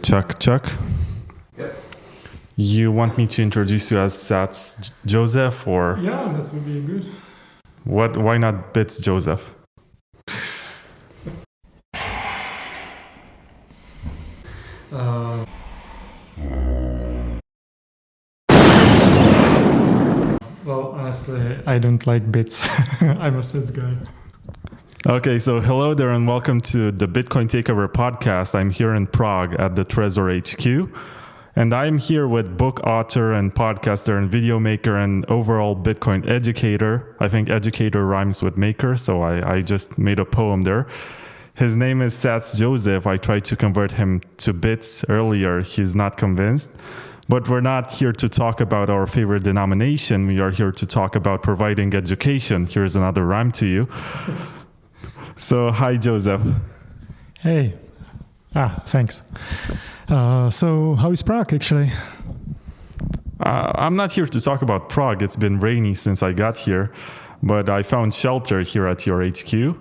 Chuck. Yep. You want me to introduce you as SatsJoseph or? Yeah, that would be good. What? Why not BitsJoseph? Well, honestly, I don't like bits. I'm a Sats guy. Okay, so hello there and welcome to the Bitcoin Takeover podcast. I'm here in Prague at the Trezor HQ. And I'm here with book author and podcaster and video maker and overall Bitcoin educator. I think educator rhymes with maker, so I just made a poem there. His name is SatsJoseph. I tried to convert him to bits earlier. He's not convinced. But we're not here to talk about our favorite denomination. We are here to talk about providing education. Here's another rhyme to you. So, hi, Joseph. Hey. Thanks. So, how is Prague, actually? I'm not here to talk about Prague. It's been rainy since I got here. But I found shelter here at your HQ.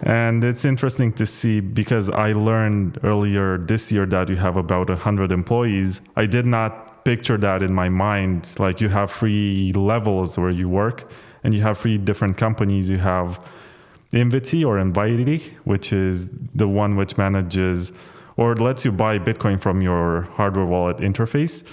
And it's interesting to see because I learned earlier this year that you have about 100 employees. I did not picture that in my mind. Like you have 3 levels where you work and you have 3 different companies. You have Invity or Invity, which is the one which manages or lets you buy Bitcoin from your hardware wallet interface.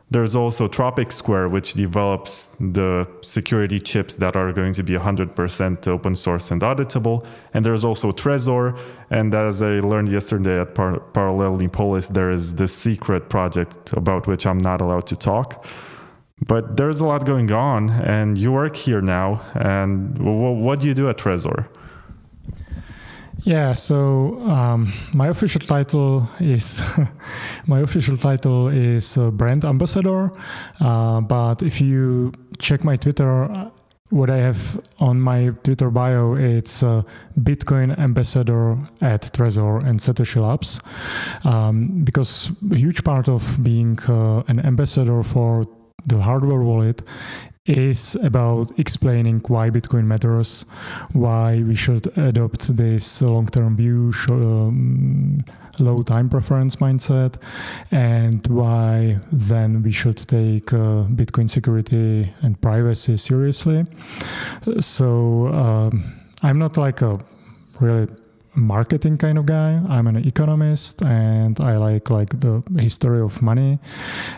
There's also Tropic Square, which develops the security chips that are going to be 100% open source and auditable. And there's also Trezor. And as I learned yesterday at Parallelpolis, there is this secret project about which I'm not allowed to talk. But there's a lot going on, and you work here now. And what do you do at Trezor? Yeah, so my official title is brand ambassador. But if you check my Twitter, what I have on my Twitter bio, it's Bitcoin ambassador at Trezor and SatoshiLabs. Because a huge part of being an ambassador for the hardware wallet is about explaining why Bitcoin matters, why we should adopt this long-term view, low time preference mindset, and why then we should take Bitcoin security and privacy seriously. So I'm not like a really marketing kind of guy. I'm an economist and I like the history of money,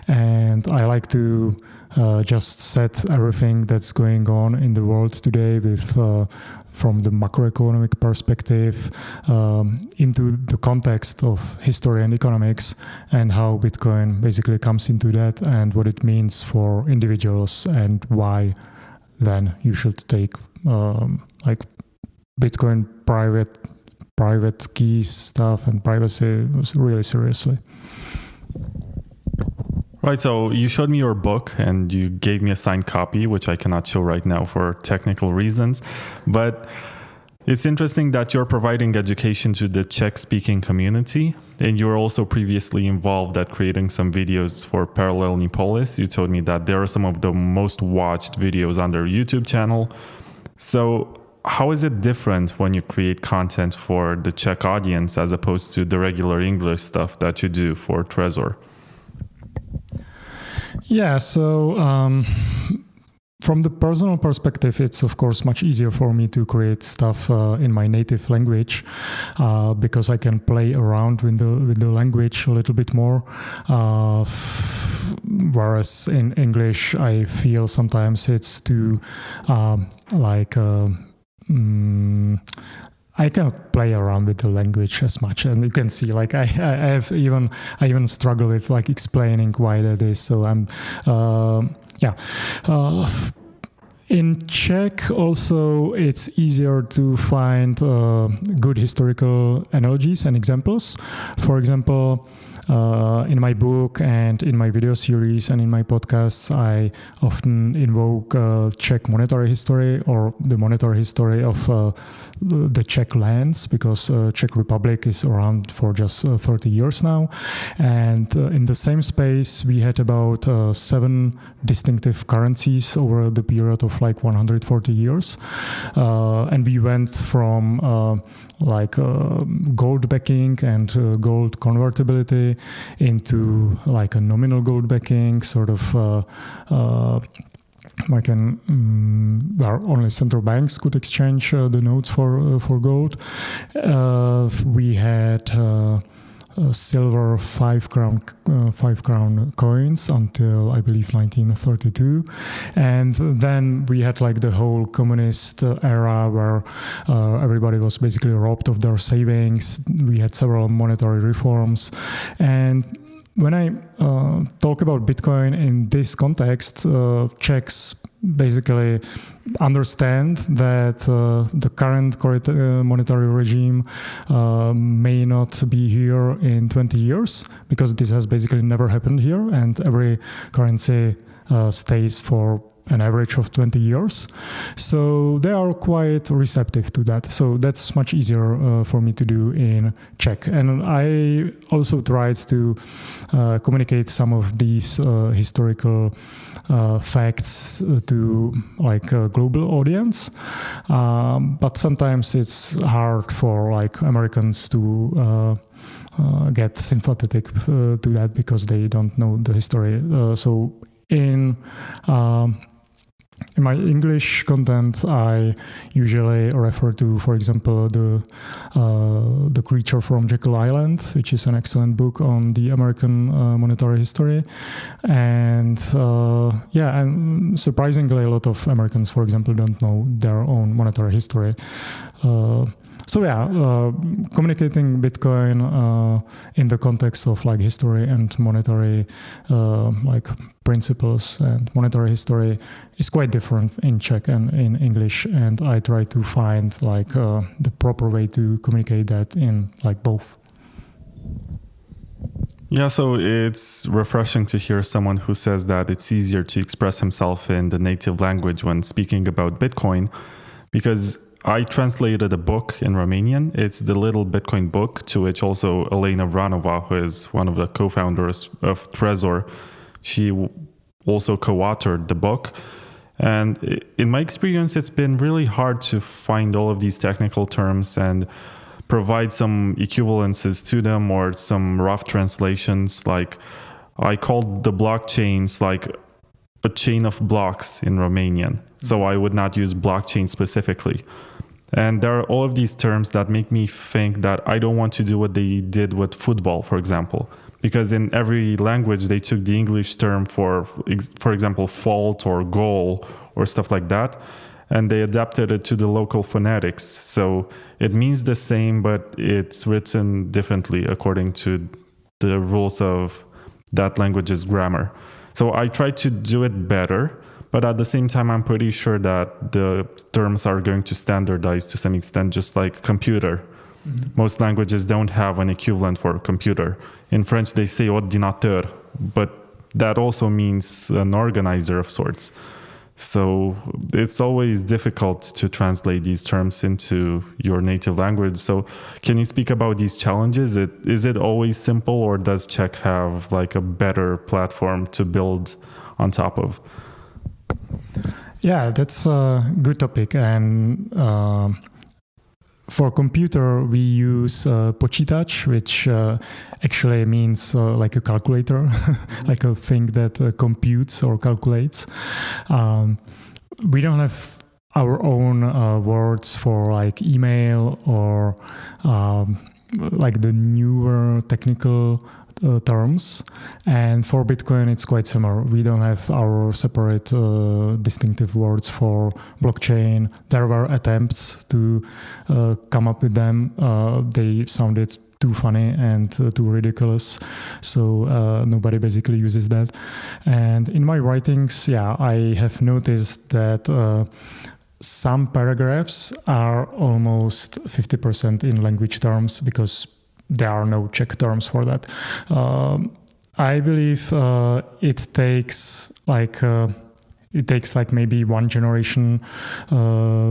and I like to just set everything that's going on in the world today with from the macroeconomic perspective into the context of history and economics, and how Bitcoin basically comes into that and what it means for individuals, and why then you should take Bitcoin private keys stuff and privacy really seriously. Right, so you showed me your book and you gave me a signed copy, which I cannot show right now for technical reasons. But it's interesting that you're providing education to the Czech-speaking community, and you were also previously involved at creating some videos for Parallelpolis. You told me that there are some of the most watched videos on their YouTube channel. So how is it different when you create content for the Czech audience as opposed to the regular English stuff that you do for Trezor? Yeah, so from the personal perspective, it's of course much easier for me to create stuff in my native language because I can play around with the language a little bit more. Whereas in English, I feel sometimes it's too I cannot play around with the language as much, and you can see I even struggle with explaining why that is. So I'm in Czech also it's easier to find good historical analogies and examples. For example, in my book and in my video series and in my podcasts, I often invoke Czech monetary history or the monetary history of the Czech lands, because Czech Republic is around for just 30 years now. And in the same space, we had about 7 distinctive currencies over the period of 140 years. And we went from gold backing and gold convertibility heavily into like a nominal gold backing, sort of where only central banks could exchange the notes for gold. We had silver 5 crown coins until I believe 1932, and then we had like the whole communist era where everybody was basically robbed of their savings. We had several monetary reforms, and when I talk about Bitcoin in this context, Czechs basically understand that the current monetary regime may not be here in 20 years, because this has basically never happened here, and every currency stays for an average of 20 years. So they are quite receptive to that. So that's much easier for me to do in Czech. And I also tried to communicate some of these historical facts to like a global audience. But sometimes it's hard for like Americans to get sympathetic to that, because they don't know the history. So in my English content, I usually refer to, for example, the Creature from Jekyll Island, which is an excellent book on the American monetary history. And and surprisingly, a lot of Americans, for example, don't know their own monetary history. Communicating Bitcoin in the context of like history and monetary like principles and monetary history is quite different in Czech and in English, and I try to find like the proper way to communicate that in like both. Yeah, so it's refreshing to hear someone who says that it's easier to express himself in the native language when speaking about Bitcoin, because I translated a book in Romanian. It's the Little Bitcoin Book, to which also Elena Vranova, who is one of the co-founders of Trezor, she also co-authored the book. And in my experience, it's been really hard to find all of these technical terms and provide some equivalences to them or some rough translations. Like I called the blockchains like a chain of blocks in Romanian. So I would not use blockchain specifically. And there are all of these terms that make me think that I don't want to do what they did with football, for example, because in every language they took the English term for example, fault or goal or stuff like that, and they adapted it to the local phonetics. So it means the same, but it's written differently according to the rules of that language's grammar. So I try to do it better. But at the same time, I'm pretty sure that the terms are going to standardize to some extent, just like computer. Mm-hmm. Most languages don't have an equivalent for computer. In French, they say ordinateur, but that also means an organizer of sorts. So it's always difficult to translate these terms into your native language. So can you speak about these challenges? Is it always simple, or does Czech have like a better platform to build on top of? Yeah, that's a good topic. And for computer, we use počítač, which actually means like a calculator, like a thing that computes or calculates. We don't have our own words for like email or like the newer technical terms, and for Bitcoin it's quite similar. We don't have our separate distinctive words for blockchain. There were attempts to come up with them. They sounded too funny and too ridiculous, so nobody basically uses that. And in my writings, I have noticed that some paragraphs are almost 50% in language terms, because there are no Czech terms for that. I believe it takes like it takes like maybe one generation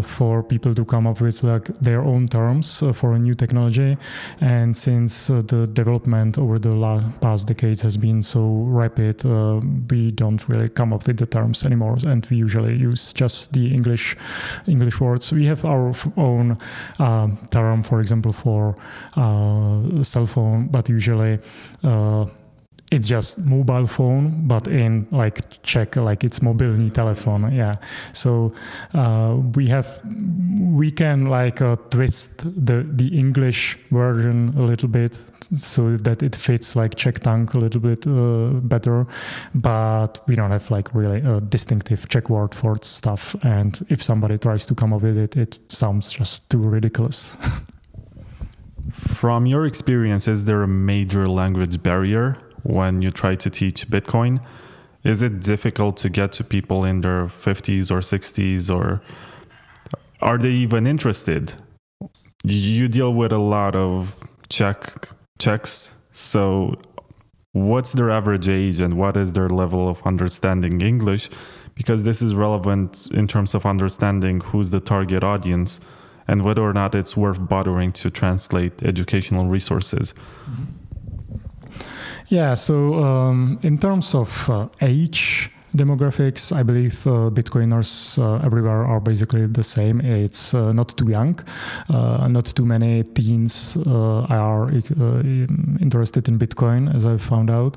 for people to come up with like their own terms for a new technology. And since the development over the past decades has been so rapid, we don't really come up with the terms anymore, and we usually use just the English words. We have our own term, for example, for cell phone, but usually it's just mobile phone, but in like Czech, like it's mobilní telefon. Yeah. So we can like twist the English version a little bit so that it fits like Czech tongue a little bit better, but we don't have like really a distinctive Czech word for stuff. And if somebody tries to come up with it, it sounds just too ridiculous. From your experience, is there a major language barrier when you try to teach Bitcoin? Is it difficult to get to people in their 50s or 60s, or are they even interested? You deal with a lot of Czechs, so what's their average age and what is their level of understanding English? Because this is relevant in terms of understanding who's the target audience and whether or not it's worth bothering to translate educational resources. Mm-hmm. Yeah, so in terms of age demographics, I believe Bitcoiners everywhere are basically the same. It's not too young, not too many teens are interested in Bitcoin, as I found out.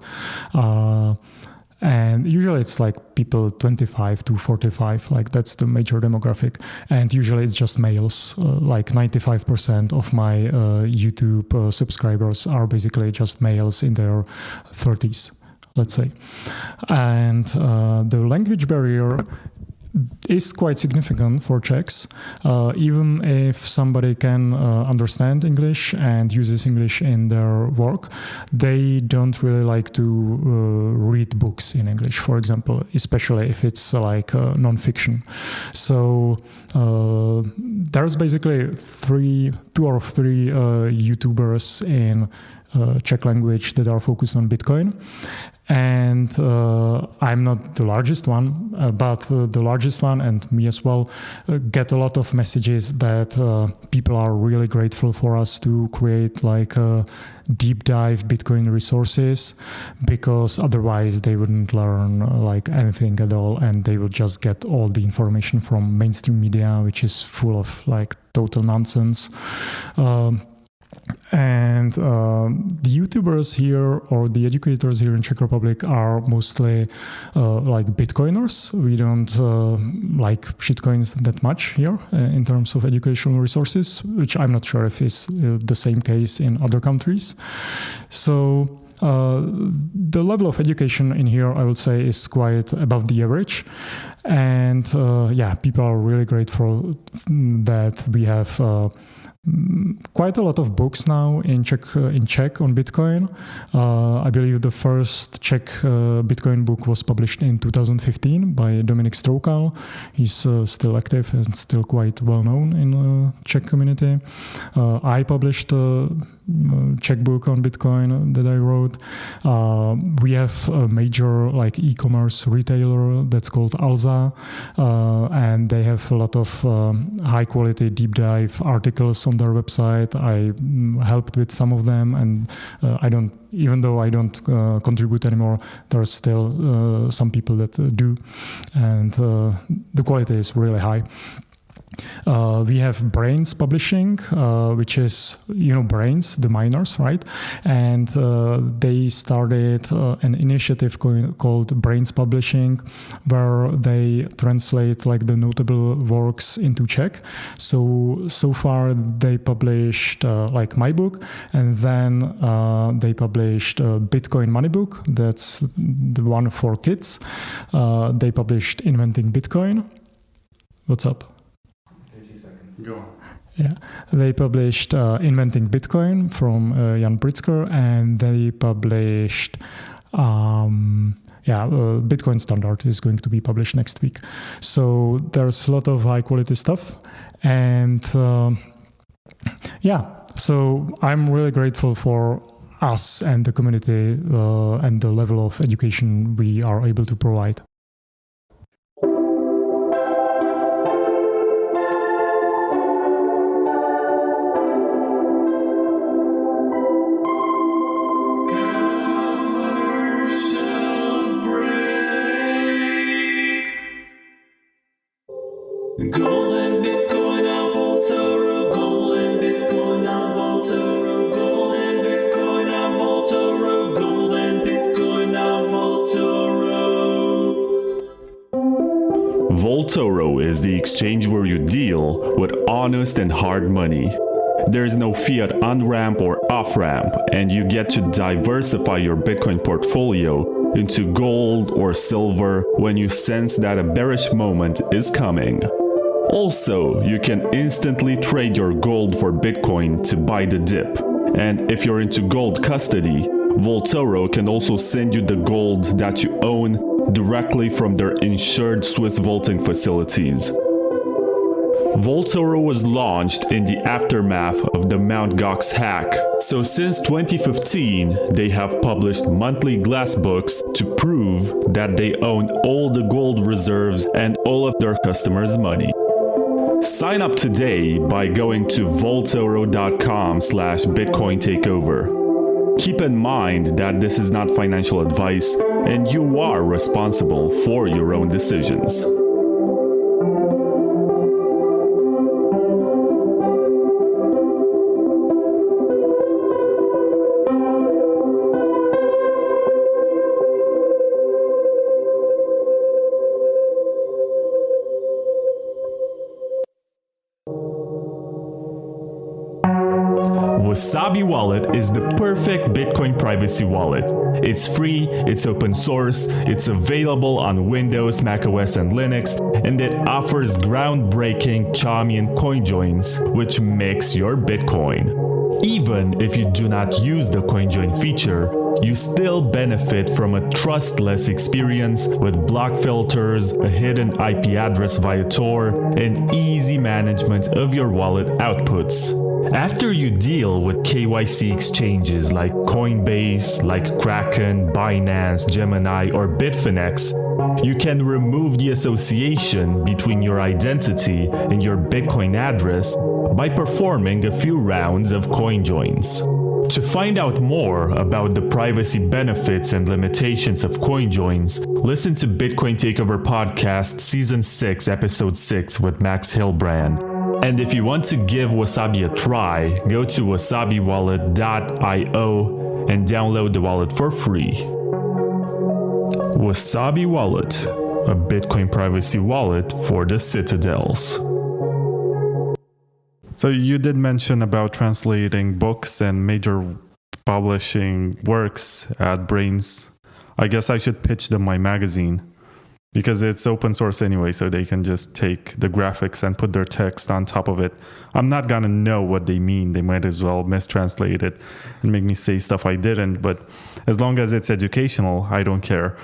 And usually it's like people 25 to 45, like that's the major demographic. And usually it's just males, like 95% of my YouTube subscribers are basically just males in their 30s, let's say. And the language barrier is quite significant for Czechs. Even if somebody can understand English and uses English in their work, they don't really like to read books in English, for example, especially if it's like non-fiction. So there's basically two or three YouTubers in Czech language that are focused on Bitcoin. And I'm not the largest one, but the largest one, and me as well, get a lot of messages that people are really grateful for us to create like deep dive Bitcoin resources, because otherwise they wouldn't learn like anything at all, and they would just get all the information from mainstream media, which is full of like total nonsense. And the YouTubers here, or the educators here in Czech Republic, are mostly like Bitcoiners. We don't like shitcoins that much here in terms of educational resources, which I'm not sure if is the same case in other countries. So the level of education in here, I would say, is quite above the average. And yeah, people are really grateful that we have quite a lot of books now in Czech on Bitcoin. I believe the first Czech Bitcoin book was published in 2015 by Dominik Stroukal. He's still active and still quite well known in the Czech community. I published a Czech book on Bitcoin that I wrote. We have a major like e-commerce retailer that's called Alza, and they have a lot of high quality deep dive articles on their website. I helped with some of them, and even though I don't contribute anymore, there are still some people that do, and the quality is really high. We have Braiins publishing, which is, Braiins, the miners, right? And they started an initiative called Braiins Publishing, where they translate like the notable works into Czech. So far they published like my book, and then they published a Bitcoin money book. That's the one for kids. They published Inventing Bitcoin. What's up? Go on. Yeah, they published Inventing Bitcoin from Jan Pritzker, and they published Bitcoin Standard is going to be published next week. So there's a lot of high quality stuff, and so I'm really grateful for us and the community and the level of education we are able to provide. Vaultoro is the exchange where you deal with honest and hard money. There is no fiat on-ramp or off-ramp, and you get to diversify your Bitcoin portfolio into gold or silver when you sense that a bearish moment is coming. Also, you can instantly trade your gold for Bitcoin to buy the dip. And if you're into gold custody, Vaultoro can also send you the gold that you own directly from their insured Swiss vaulting facilities. Vaultoro was launched in the aftermath of the Mt. Gox hack, so since 2015 they have published monthly glass books to prove that they own all the gold reserves and all of their customers' money. Sign up today by going to vaultoro.com/Bitcoin takeover. Keep in mind that this is not financial advice and you are responsible for your own decisions. Wasabi Wallet is the perfect Bitcoin privacy wallet. It's free, it's open source, it's available on Windows, macOS, and Linux, and it offers groundbreaking Chaumian CoinJoins, which makes your Bitcoin. Even if you do not use the CoinJoin feature, you still benefit from a trustless experience with block filters, a hidden IP address via Tor, and easy management of your wallet outputs. After you deal with KYC exchanges like Coinbase, like Kraken, Binance, Gemini, or Bitfinex, you can remove the association between your identity and your Bitcoin address by performing a few rounds of CoinJoins. To find out more about the privacy benefits and limitations of CoinJoins, listen to Bitcoin Takeover Podcast Season 6, Episode 6 with Max Hilbrand. And if you want to give Wasabi a try, go to wasabiwallet.io and download the wallet for free. Wasabi Wallet, a Bitcoin privacy wallet for the citadels. So you did mention about translating books and major publishing works at Braiins. I guess I should pitch them my magazine because it's open source anyway, so they can just take the graphics and put their text on top of it. I'm not gonna know what they mean. They might as well mistranslate it and make me say stuff I didn't, but as long as it's educational, I don't care.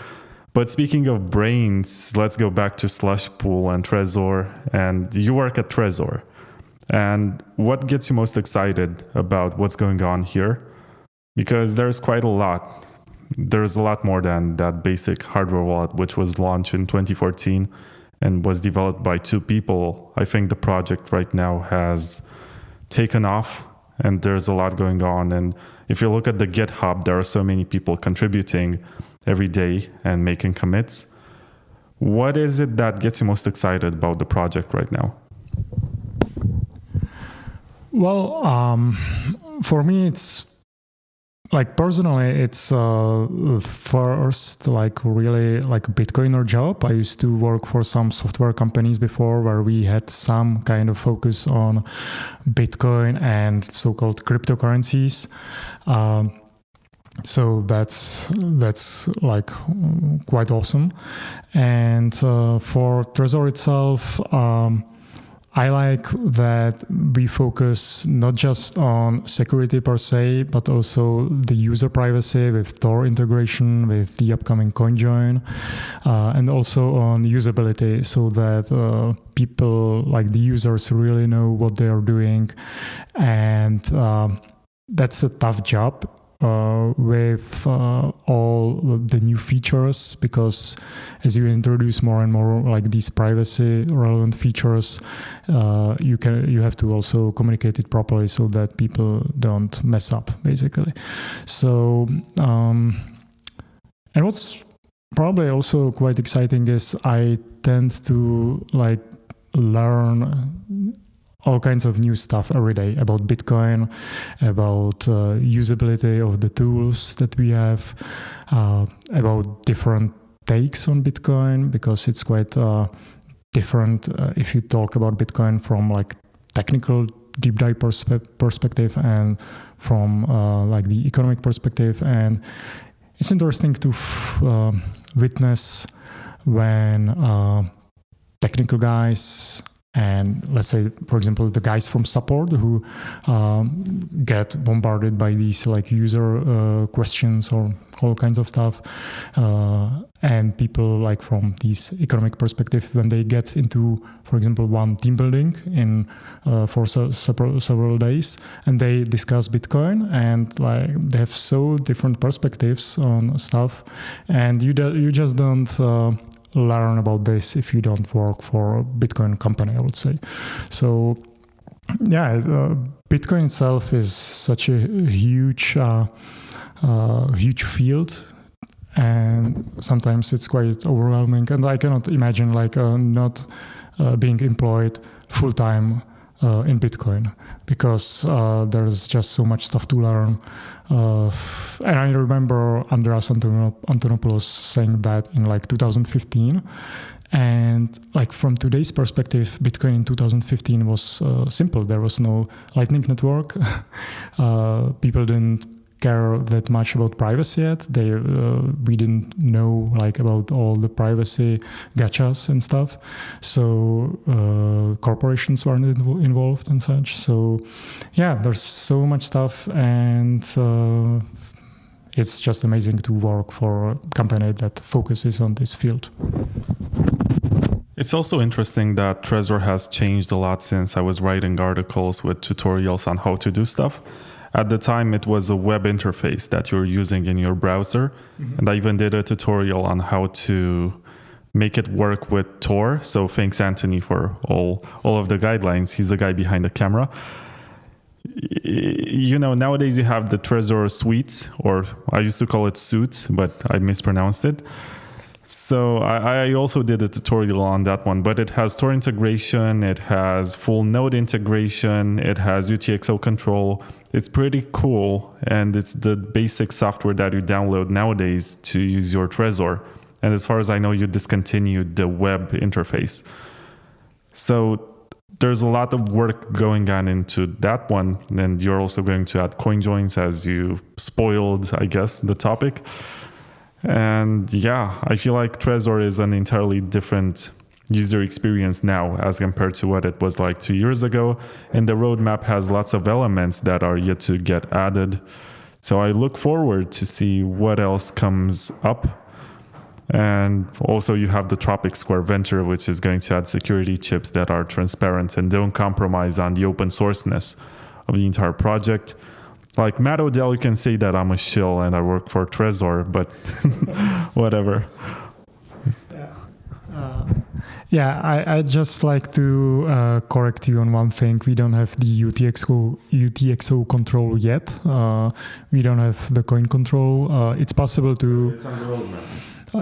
But speaking of Braiins, let's go back to Slush Pool and Trezor, and you work at Trezor. And what gets you most excited about what's going on here? Because there's quite a lot. There's a lot more than that basic hardware wallet, which was launched in 2014 and was developed by two people. I think the project right now has taken off and there's a lot going on. And if you look at the GitHub, there are so many people contributing every day and making commits. What is it that gets you most excited about the project right now? Well, for me, it's like personally, it's first like really like a Bitcoiner job. I used to work for some software companies before where we had some kind of focus on Bitcoin and so-called cryptocurrencies. So that's like quite awesome. And for Trezor itself, I like that we focus not just on security per se, but also the user privacy with Tor integration, with the upcoming CoinJoin, and also on usability so that people, like the users, really know what they are doing. And that's a tough job. With all the new features, because as you introduce more and more like these privacy relevant features, you have to also communicate it properly so that people don't mess up, basically. So and what's probably also quite exciting is I tend to like learn all kinds of new stuff every day about Bitcoin, about usability of the tools that we have, about different takes on Bitcoin, because it's quite different if you talk about Bitcoin from like technical deep dive perspective and from like the economic perspective. And it's interesting to witness when technical guys and let's say, for example, the guys from support who get bombarded by these like user questions or all kinds of stuff, and people like from this economic perspective when they get into, for example, one team building in for several days and they discuss Bitcoin, and like they have so different perspectives on stuff, and you just don't learn about this if you don't work for a Bitcoin company, I would say. So yeah, Bitcoin itself is such a huge field, and sometimes it's quite overwhelming, and I cannot imagine like not being employed full-time in Bitcoin, because there's just so much stuff to learn. And I remember Andreas Antonopoulos saying that in like 2015. And like from today's perspective, Bitcoin in 2015 was simple. There was no Lightning Network. People didn't care that much about privacy yet. We didn't know like about all the privacy gotchas and stuff. So corporations weren't involved and such. So yeah, there's so much stuff, and it's just amazing to work for a company that focuses on this field. It's also interesting that Trezor has changed a lot since I was writing articles with tutorials on how to do stuff. At the time, it was a web interface that you're using in your browser. Mm-hmm. And I even did a tutorial on how to make it work with Tor. So thanks, Anthony, for all of the guidelines. He's the guy behind the camera. You know, nowadays you have the Trezor Suite, or I used to call it Suite, but I mispronounced it. So I also did a tutorial on that one, but it has Tor integration, it has full node integration, it has UTXO control. It's pretty cool, and it's the basic software that you download nowadays to use your Trezor. And as far as I know, you discontinued the web interface. So there's a lot of work going on into that one, and you're also going to add CoinJoins, as you spoiled, I guess, the topic. And yeah, I feel like Trezor is an entirely different user experience now as compared to what it was like 2 years ago. And the roadmap has lots of elements that are yet to get added. So I look forward to see what else comes up. And also you have the Tropic Square venture, which is going to add security chips that are transparent and don't compromise on the open sourceness of the entire project. Like Matt Odell, you can say that I'm a shill and I work for Trezor, but whatever. I'd just like to correct you on one thing. We don't have the UTXO control yet. We don't have the coin control. It's possible to... It's on the roadmap.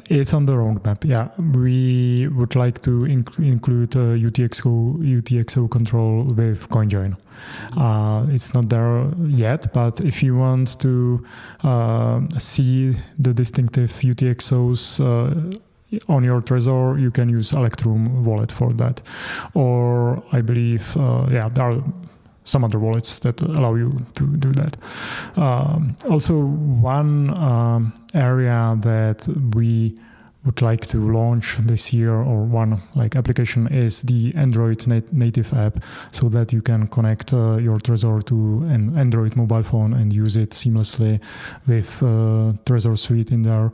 It's on the roadmap, yeah. We would like to include UTXO control with CoinJoin. It's not there yet, but if you want to see the distinctive UTXOs on your Trezor, you can use Electrum wallet for that. Or I believe, there are some other wallets that allow you to do that. Also, one area that we would like to launch this year, or one like application, is the Android native app, so that you can connect your Trezor to an Android mobile phone and use it seamlessly with Trezor Suite in there.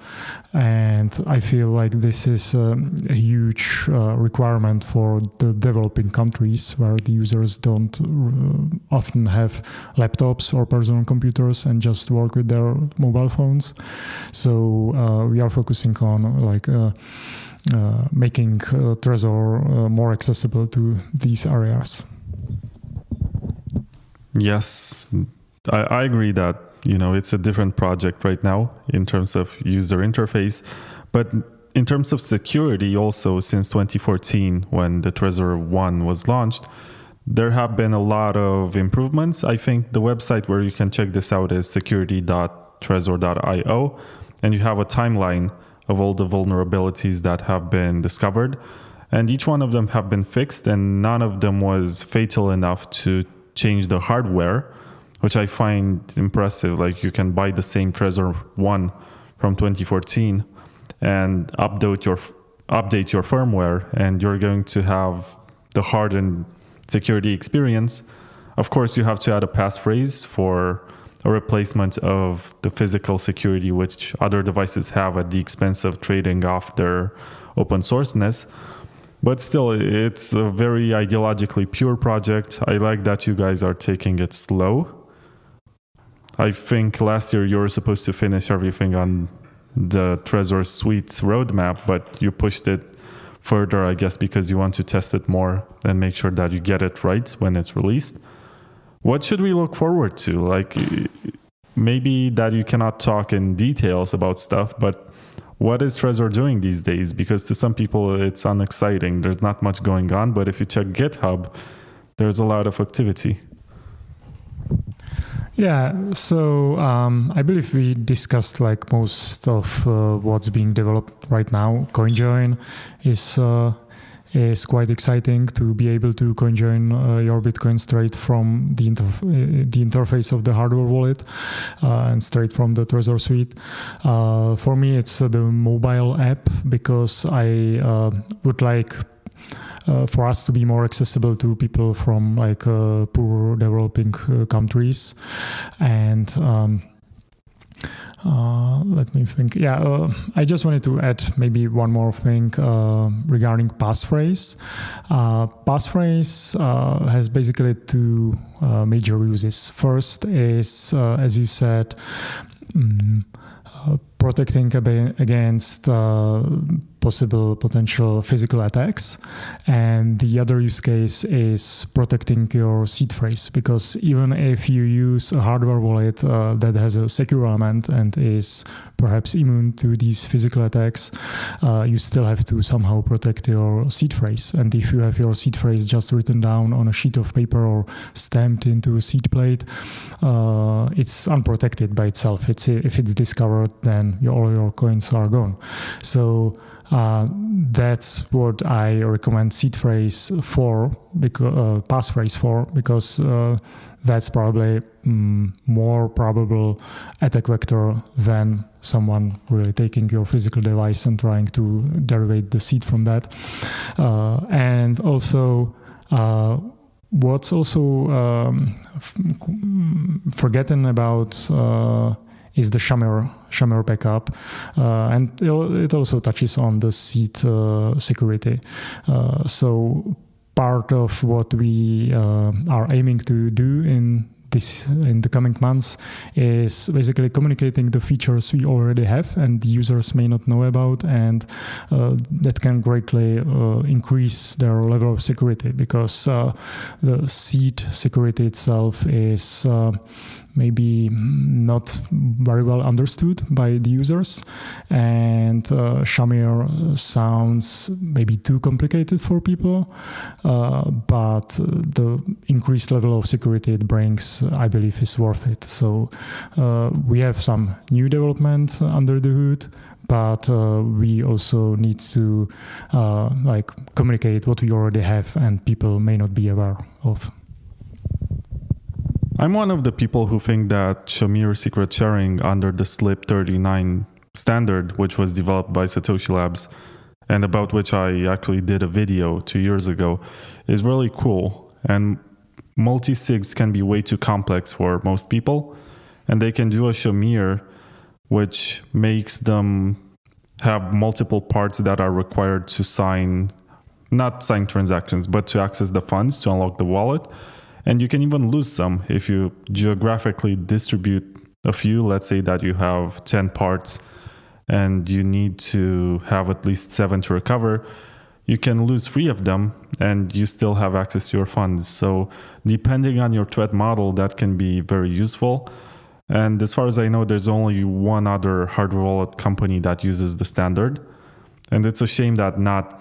And I feel like this is a huge requirement for the developing countries, where the users don't often have laptops or personal computers and just work with their mobile phones. So we are focusing on making Trezor more accessible to these areas. Yes, I agree that, it's a different project right now in terms of user interface. But in terms of security also, since 2014, when the Trezor One was launched, there have been a lot of improvements. I think the website where you can check this out is security.trezor.io, and you have a timeline of all the vulnerabilities that have been discovered. And each one of them have been fixed, and none of them was fatal enough to change the hardware, which I find impressive. Like, you can buy the same Trezor One from 2014 and update your firmware, and you're going to have the hardened security experience. Of course, you have to add a passphrase for a replacement of the physical security which other devices have at the expense of trading off their open sourceness. But still, it's a very ideologically pure project. I like that you guys are taking it slow. I think last year you were supposed to finish everything on the Trezor Suite roadmap, but you pushed it further, I guess, because you want to test it more and make sure that you get it right when it's released. What should we look forward to? Like, maybe that you cannot talk in details about stuff, but what is Trezor doing these days? Because to some people, it's unexciting. There's not much going on, but if you check GitHub, there's a lot of activity. Yeah, so I believe we discussed like most of what's being developed right now. CoinJoin is quite exciting to be able to CoinJoin your Bitcoin straight from the interface of the hardware wallet and straight from the Trezor Suite. For me, it's the mobile app, because I would like for us to be more accessible to people from like poor developing countries. And let me think. I just wanted to add maybe one more thing regarding passphrase. Passphrase has basically two major uses. First is, as you said, protecting against potential physical attacks, and the other use case is protecting your seed phrase, because even if you use a hardware wallet that has a secure element and is perhaps immune to these physical attacks, you still have to somehow protect your seed phrase. And if you have your seed phrase just written down on a sheet of paper or stamped into a seed plate, it's unprotected by itself. If it's discovered, then all your coins are gone. So that's what I recommend seed phrase for, passphrase for, because that's probably more probable attack vector than someone really taking your physical device and trying to derive the seed from that. And also, what's also forgotten about is the Shamir backup, and it also touches on the seed security. So part of what we are aiming to do in the coming months is basically communicating the features we already have and the users may not know about, and that can greatly increase their level of security, because the seed security itself is maybe not very well understood by the users, and Shamir sounds maybe too complicated for people, but the increased level of security it brings, I believe, is worth it. So we have some new development under the hood, but we also need to communicate what we already have and people may not be aware of. I'm one of the people who think that Shamir secret sharing under the SLIP 39 standard, which was developed by SatoshiLabs and about which I actually did a video 2 years ago, is really cool. And multi-sigs can be way too complex for most people, and they can do a Shamir which makes them have multiple parts that are required to not sign transactions, but to access the funds to unlock the wallet. And you can even lose some if you geographically distribute a few. Let's say that you have 10 parts and you need to have at least 7 to recover. You can lose 3 of them and you still have access to your funds. So depending on your threat model, that can be very useful. And as far as I know, there's only one other hardware wallet company that uses the standard. And it's a shame that not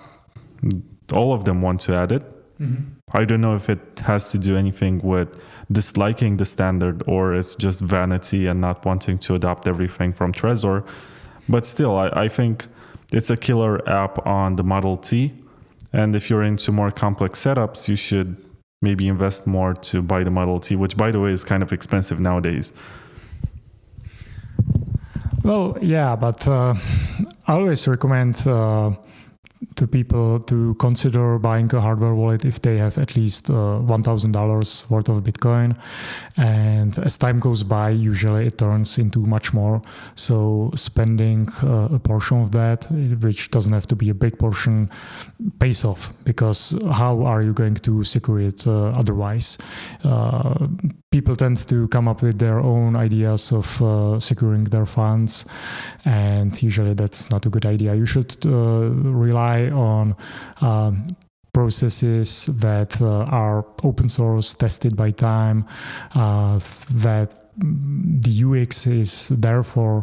all of them want to add it. Mm-hmm. I don't know if it has to do anything with disliking the standard or it's just vanity and not wanting to adopt everything from Trezor. But still, I think it's a killer app on the Model T. And if you're into more complex setups, you should maybe invest more to buy the Model T, which, by the way, is kind of expensive nowadays. Well, yeah, but I always recommend to people to consider buying a hardware wallet if they have at least $1,000 worth of Bitcoin. And as time goes by, usually it turns into much more. So spending a portion of that, which doesn't have to be a big portion, pays off, because how are you going to secure it otherwise? People tend to come up with their own ideas of securing their funds, and usually that's not a good idea. You should rely on processes that are open source, tested by time, that the UX is there for.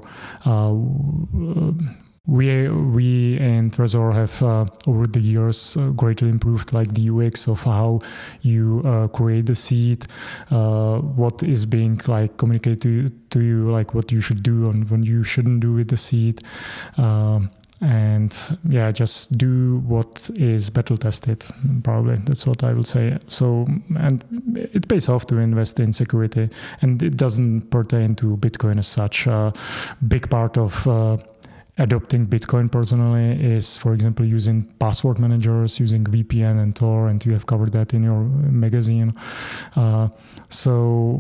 We in Trezor have over the years greatly improved like the UX of how you create the seed, what is being like communicated to you, like what you should do and when you shouldn't do with the seed. And yeah, just do what is battle tested. Probably that's what I will say. So, and it pays off to invest in security, and it doesn't pertain to Bitcoin as such. A big part of adopting Bitcoin personally is, for example, using password managers, using VPN and Tor, and you have covered that in your magazine. So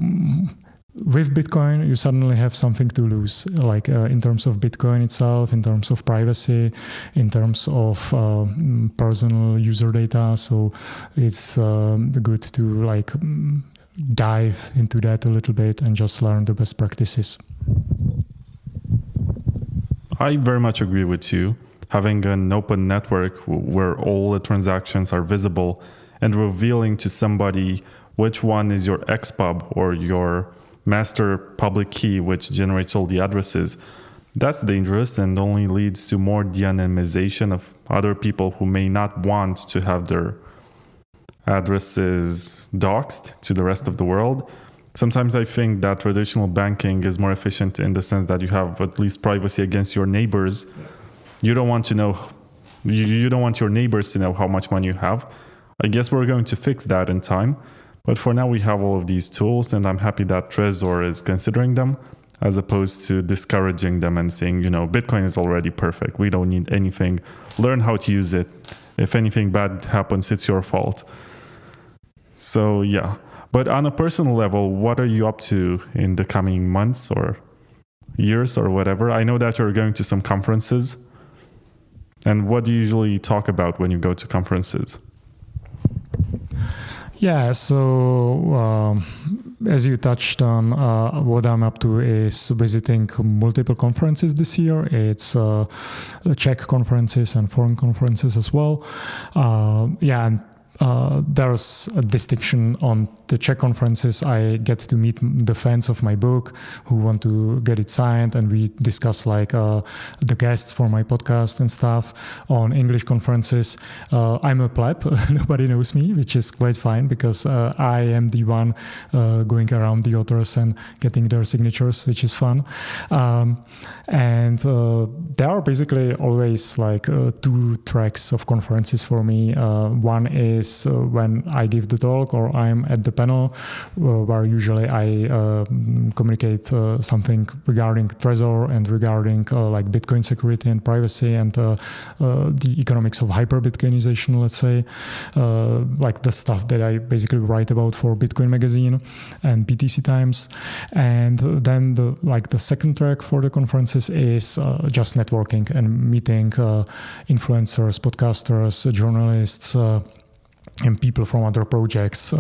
with Bitcoin, you suddenly have something to lose, like in terms of Bitcoin itself, in terms of privacy, in terms of personal user data. So it's good to like dive into that a little bit and just learn the best practices. I very much agree with you. Having an open network where all the transactions are visible and revealing to somebody which one is your XPub or your master public key, which generates all the addresses, that's dangerous and only leads to more de-anonymization of other people who may not want to have their addresses doxed to the rest of the world. Sometimes I think that traditional banking is more efficient in the sense that you have at least privacy against your neighbors. You don't want to know, you don't want your neighbors to know how much money you have. I guess we're going to fix that in time. But for now, we have all of these tools, and I'm happy that Trezor is considering them, as opposed to discouraging them and saying, Bitcoin is already perfect. We don't need anything. Learn how to use it. If anything bad happens, it's your fault. So, yeah. But on a personal level, what are you up to in the coming months or years or whatever? I know that you're going to some conferences. And what do you usually talk about when you go to conferences? Yeah, so as you touched on, what I'm up to is visiting multiple conferences this year. It's Czech conferences and foreign conferences as well. And there's a distinction on the Czech conferences. I get to meet the fans of my book who want to get it signed, and we discuss like the guests for my podcast and stuff. On English conferences, I'm a pleb. Nobody knows me, which is quite fine because I am the one going around the authors and getting their signatures, which is fun. And there are basically always like two tracks of conferences for me. One is when I give the talk or I'm at the panel, where usually I communicate something regarding Trezor and regarding like Bitcoin security and privacy and the economics of hyper-Bitcoinization, let's say, like the stuff that I basically write about for Bitcoin Magazine and BTC Times. And then the second track for the conferences is just networking and meeting influencers, podcasters, journalists, and people from other projects.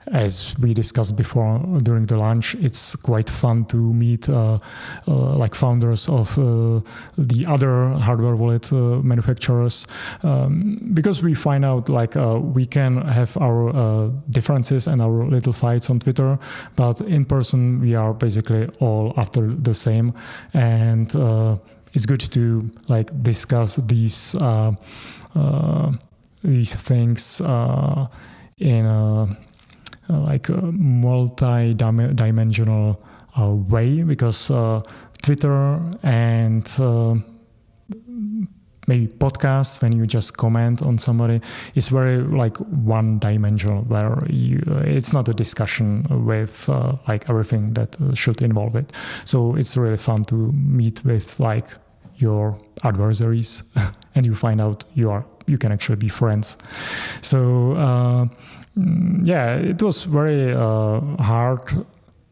As we discussed before during the lunch, it's quite fun to meet like founders of the other hardware wallet manufacturers, because we find out like we can have our differences and our little fights on Twitter, but in person we are basically all after the same, and it's good to like discuss these things in a like a multi-dimensional way, because Twitter and maybe podcasts when you just comment on somebody. It's very like one dimensional, where it's not a discussion with like everything that should involve it. So it's really fun to meet with like your adversaries and you find out you can actually be friends. So it was very hard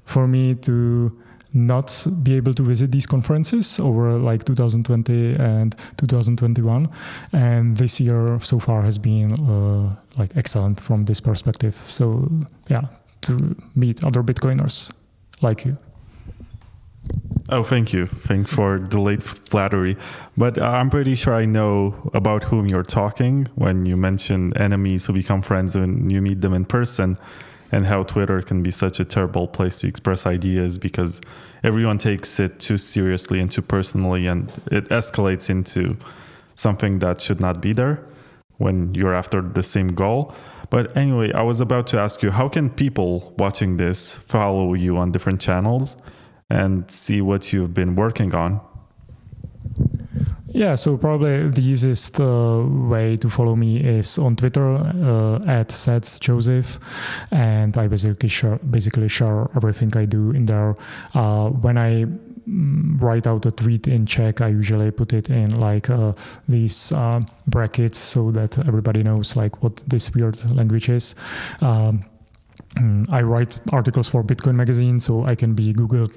for me to not be able to visit these conferences over like 2020 and 2021, and this year so far has been like excellent from this perspective. So to meet other Bitcoiners like you. Oh, thank you. Thanks for the late flattery. But I'm pretty sure I know about whom you're talking when you mention enemies who become friends when you meet them in person, and how Twitter can be such a terrible place to express ideas because everyone takes it too seriously and too personally, and it escalates into something that should not be there when you're after the same goal. But anyway, I was about to ask you, how can people watching this follow you on different channels and see what you've been working on? Yeah, so probably the easiest way to follow me is on Twitter at SatsJoseph, and I basically share everything I do in there. When I write out a tweet in Czech, I usually put it in like these brackets so that everybody knows like what this weird language is. I write articles for Bitcoin Magazine, so I can be googled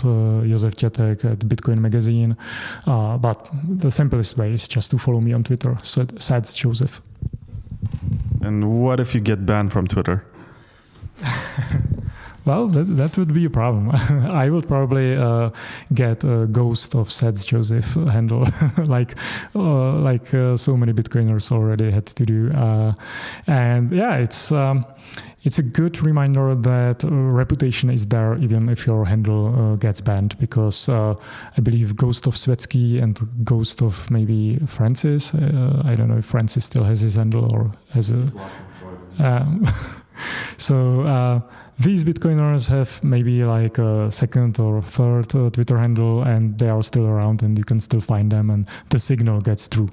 Josef Tetek at Bitcoin Magazine. But the simplest way is just to follow me on Twitter, so SatsJoseph. And what if you get banned from Twitter? Well, that would be a problem. I would probably get a ghost of SatsJoseph handle, like so many Bitcoiners already had to do. And yeah, it's a good reminder that reputation is there even if your handle gets banned, because I believe Ghost of Svetsky and Ghost of maybe Francis, I don't know if Francis still has his handle or has a... So these Bitcoiners have maybe like a second or third Twitter handle, and they are still around and you can still find them and the signal gets through.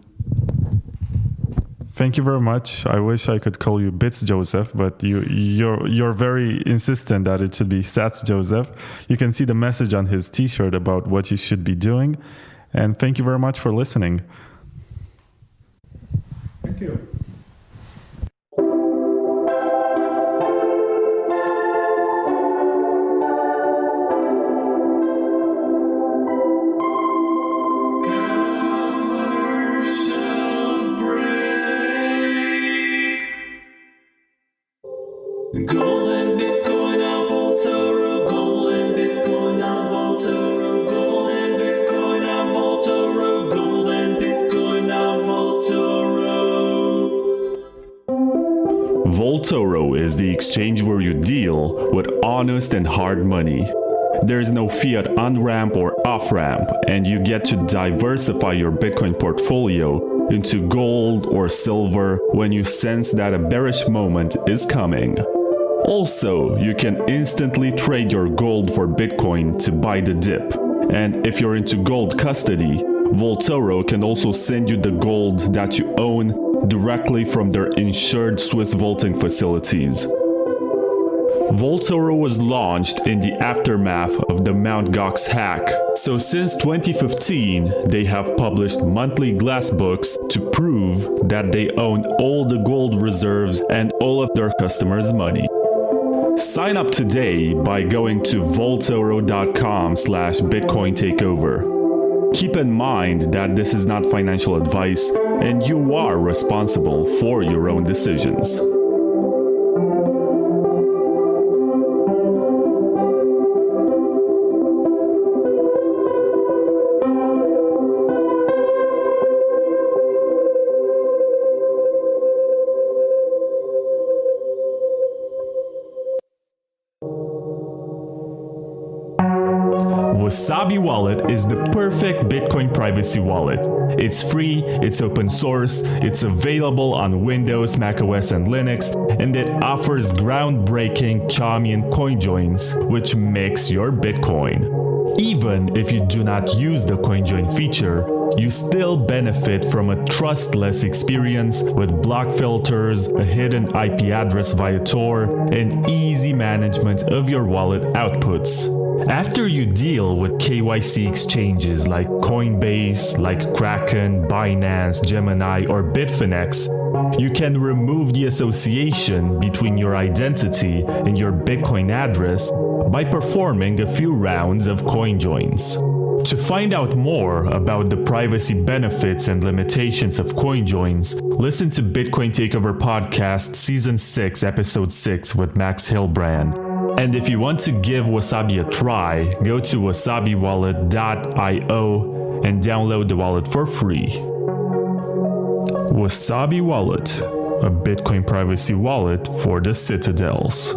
Thank you very much. I wish I could call you BitsJoseph, but you're very insistent that it should be SatsJoseph. You can see the message on his t-shirt about what you should be doing. And thank you very much for listening. Thank you. Golden Bitcoin on Voltoro, golden Bitcoin on Voltoro, golden Bitcoin on Voltoro, golden Bitcoin on Voltoro. Voltoro is the exchange where you deal with honest and hard money. There is no fiat on-ramp or off-ramp, and you get to diversify your Bitcoin portfolio into gold or silver when you sense that a bearish moment is coming. Also, you can instantly trade your gold for Bitcoin to buy the dip. And if you're into gold custody, Voltoro can also send you the gold that you own directly from their insured Swiss vaulting facilities. Voltoro was launched in the aftermath of the Mt. Gox hack. So since 2015, they have published monthly glass books to prove that they own all the gold reserves and all of their customers' money. Sign up today by going to voltoro.com/Bitcoin takeover. Keep in mind that this is not financial advice and you are responsible for your own decisions. Wasabi Wallet is the perfect Bitcoin privacy wallet. It's free, it's open source, it's available on Windows, macOS, and Linux, and it offers groundbreaking Xiaomi and CoinJoins, which makes your Bitcoin. Even if you do not use the CoinJoin feature, you still benefit from a trustless experience with block filters, a hidden IP address via Tor, and easy management of your wallet outputs. After you deal with KYC exchanges like Coinbase, like Kraken, Binance, Gemini, or Bitfinex, you can remove the association between your identity and your Bitcoin address by performing a few rounds of CoinJoins. To find out more about the privacy benefits and limitations of CoinJoins, listen to Bitcoin Takeover Podcast Season 6, Episode 6 with Max Hilbrand. And if you want to give Wasabi a try, go to wasabiwallet.io and download the wallet for free. Wasabi Wallet, a Bitcoin privacy wallet for the citadels.